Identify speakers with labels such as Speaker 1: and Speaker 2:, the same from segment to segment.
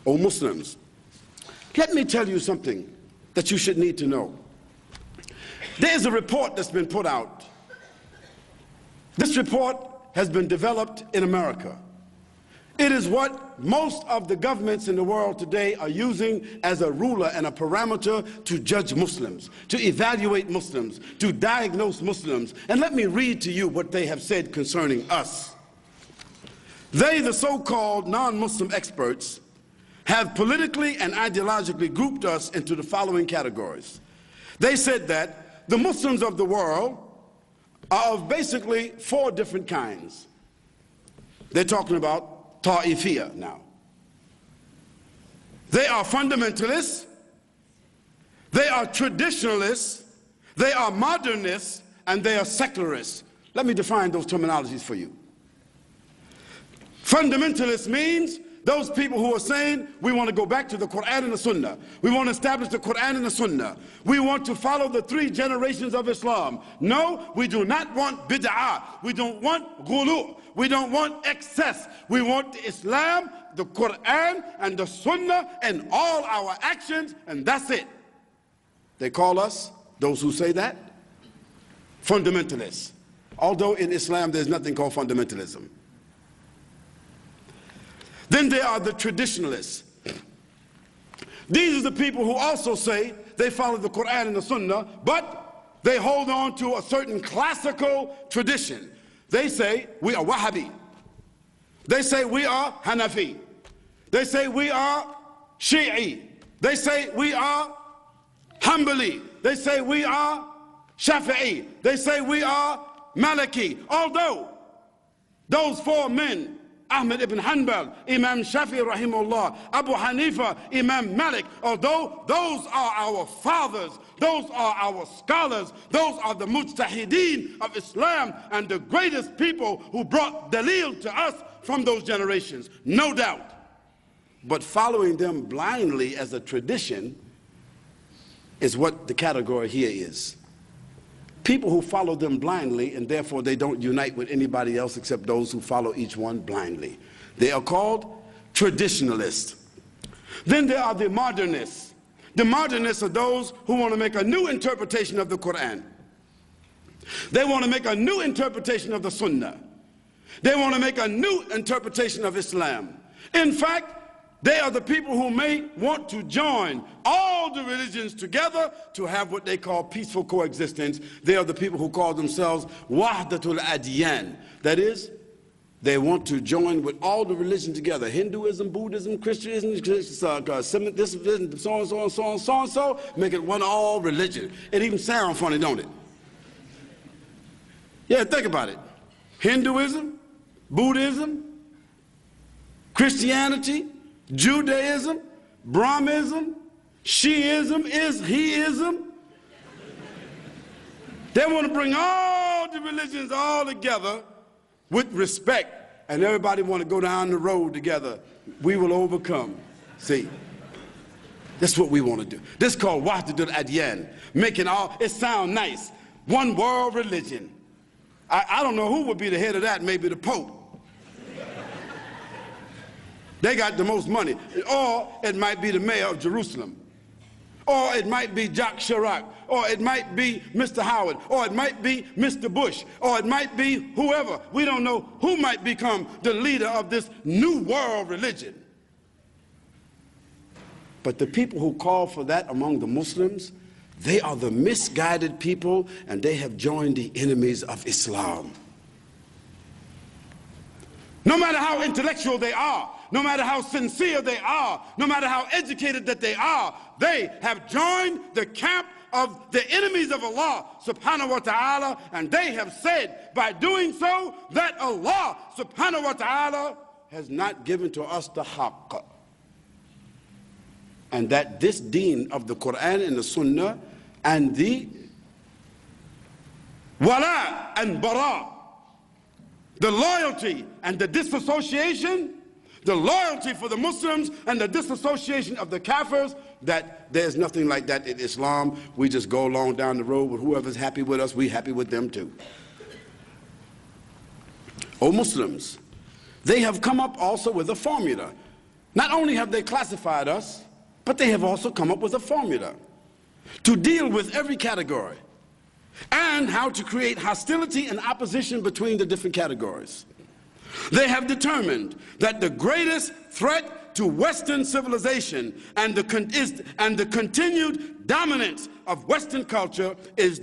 Speaker 1: O Muslims, let me tell you something that you should need to know. There is a report that's been put out. This report has been developed in America. It is what most of the governments in the world today are using as a ruler and a parameter to judge Muslims, to evaluate Muslims, to diagnose Muslims. And let me read to you what they have said concerning us. They, the so-called non-Muslim experts, have politically and ideologically grouped us into the following categories. They said that the Muslims of the world are of basically 4 different kinds. They're talking about Ta'ifiyya now. They are fundamentalists, they are traditionalists, they are modernists, and they are secularists. Let me define those terminologies for you. Fundamentalist means those people who are saying we want to go back to the Quran and the Sunnah. We want to establish the Quran and the Sunnah. We want to follow the 3 generations of Islam. No, we do not want bid'ah. We don't want ghulu. We don't want excess. We want the Islam, the Quran, and the Sunnah in all our actions, and that's it. They call us, those who say that, fundamentalists. Although in Islam there's nothing called fundamentalism. Then there are the traditionalists. These are the people who also say they follow the Quran and the Sunnah, but they hold on to a certain classical tradition. They say we are Wahhabi. They say we are Hanafi. They say we are Shi'i. They say we are Hanbali. They say we are Shafi'i. They say we are Maliki. Although those 4 men, Ahmed ibn Hanbal, Imam Shafi'i rahimahullah, Abu Hanifa, Imam Malik, although those are our fathers, those are our scholars, those are the mujtahideen of Islam and the greatest people who brought dalil to us from those generations, no doubt. But following them blindly as a tradition is what the category here is. People who follow them blindly, and therefore they don't unite with anybody else except those who follow each one blindly. They are called traditionalists. Then there are the modernists. The modernists are those who want to make a new interpretation of the Quran. They want to make a new interpretation of the Sunnah. They want to make a new interpretation of Islam. In fact, they are the people who may want to join all the religions together to have what they call peaceful coexistence. They are the people who call themselves Wahdatul Adyan. That is, they want to join with all the religions together. Hinduism, Buddhism, Christianism, Semitism, so and so and so and so and so. Make it one all religion. It even sounds funny, don't it? Yeah, think about it. Hinduism, Buddhism, Christianity, Judaism, Brahmism, Shiism, Heism. They want to bring all the religions all together with respect, and everybody want to go down the road together. We will overcome. See, that's what we want to do. This is called Wahdatul Adyan, making all, it sounds nice, one world religion. I don't know who would be the head of that, maybe the Pope. They got the most money. Or it might be the mayor of Jerusalem. Or it might be Jacques Chirac. Or it might be Mr. Howard. Or it might be Mr. Bush. Or it might be whoever. We don't know who might become the leader of this new world religion. But the people who call for that among the Muslims, they are the misguided people, and they have joined the enemies of Islam. No matter how intellectual they are, no matter how sincere they are, no matter how educated that they are, they have joined the camp of the enemies of Allah subhanahu wa ta'ala, and they have said by doing so that Allah subhanahu wa ta'ala has not given to us the haqq, and that this deen of the Quran and the Sunnah and the wala and bara, the loyalty and the disassociation, the loyalty for the Muslims and the disassociation of the Kafirs, that there's nothing like that in Islam. We just go along down the road with whoever's happy with us, we happy with them too. O Muslims, they have come up also with a formula. Not only have they classified us, but they have also come up with a formula to deal with every category and how to create hostility and opposition between the different categories. They have determined that the greatest threat to Western civilization and the continued dominance of Western culture is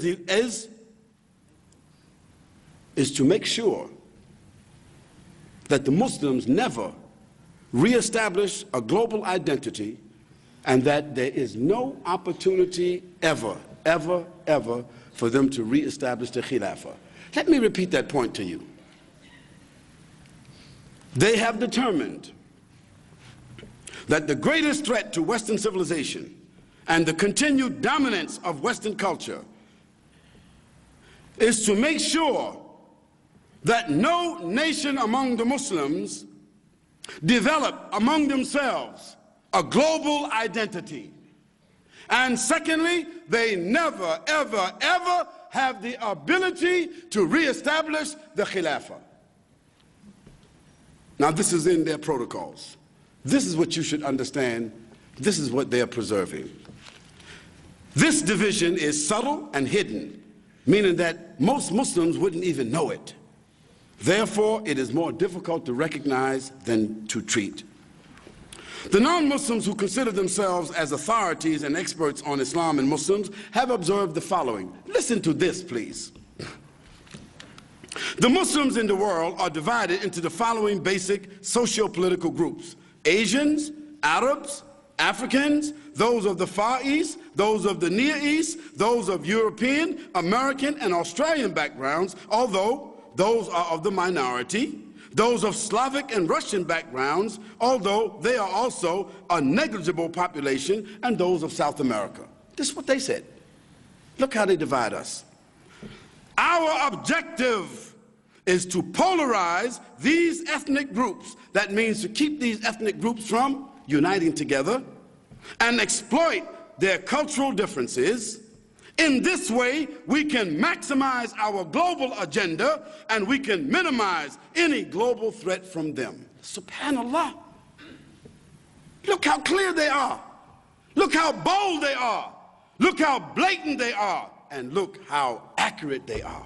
Speaker 1: to make sure that the Muslims never reestablish a global identity, and that there is no opportunity ever for them to reestablish the Khilafah. Let me repeat that point to you. They have determined that the greatest threat to Western civilization and the continued dominance of Western culture is to make sure that no nation among the Muslims develop among themselves a global identity. And secondly, they never, ever have the ability to reestablish the Khilafah. Now, this is in their protocols. This is what you should understand. This is what they are preserving. This division is subtle and hidden, meaning that most Muslims wouldn't even know it. Therefore, it is more difficult to recognize than to treat. The non-Muslims who consider themselves as authorities and experts on Islam and Muslims have observed the following. Listen to this, please. The Muslims in the world are divided into the following basic socio-political groups: Asians, Arabs, Africans, those of the Far East, those of the Near East, those of European, American, and Australian backgrounds, although those are of the minority, those of Slavic and Russian backgrounds, although they are also a negligible population, and those of South America. This is what they said. Look how they divide us. Our objective is to polarize these ethnic groups. That means to keep these ethnic groups from uniting together and exploit their cultural differences. In this way, we can maximize our global agenda and we can minimize any global threat from them. Subhanallah. Look how clear they are. Look how bold they are. Look how blatant they are. And look how accurate they are.